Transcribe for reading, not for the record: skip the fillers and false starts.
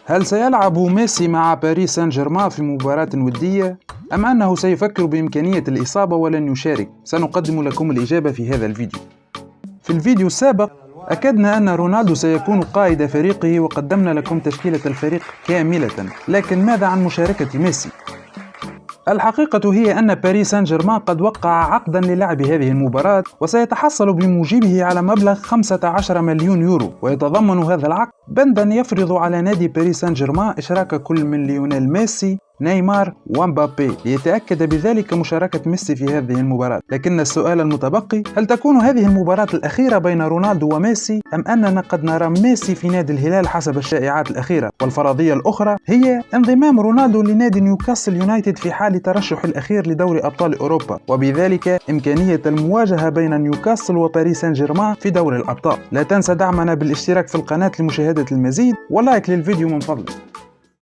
هل سيلعب ميسي مع باريس سان جيرمان في مباراة ودية؟ أم أنه سيفكر بإمكانية الإصابة ولن يشارك؟ سنقدم لكم الإجابة في هذا الفيديو. في الفيديو السابق أكدنا أن رونالدو سيكون قائد فريقه وقدمنا لكم تشكيلة الفريق كاملة، لكن ماذا عن مشاركة ميسي؟ الحقيقة هي أن باريس سان جيرمان قد وقع عقدا للعب هذه المباراة، وسيتحصل بموجبه على مبلغ 15 مليون يورو، ويتضمن هذا العقد بندا يفرض على نادي باريس سان جيرمان إشراك كل من ليونيل ميسي، نيمار ومبابي ليتأكد بذلك مشاركة ميسي في هذه المباراة. لكن السؤال المتبقي، هل تكون هذه المباراة الأخيرة بين رونالدو وميسي، أم أننا قد نرى ميسي في نادي الهلال حسب الشائعات الأخيرة؟ والفرضية الأخرى هي انضمام رونالدو لنادي نيوكاسل يونايتد في حال ترشح الأخير لدوري أبطال أوروبا، وبذلك إمكانية المواجهة بين نيوكاسل وباريس سان جيرمان في دوري الأبطال. لا تنسى دعمنا بالاشتراك في القناة لمشاهدة المزيد ولايك للفيديو من فضلك.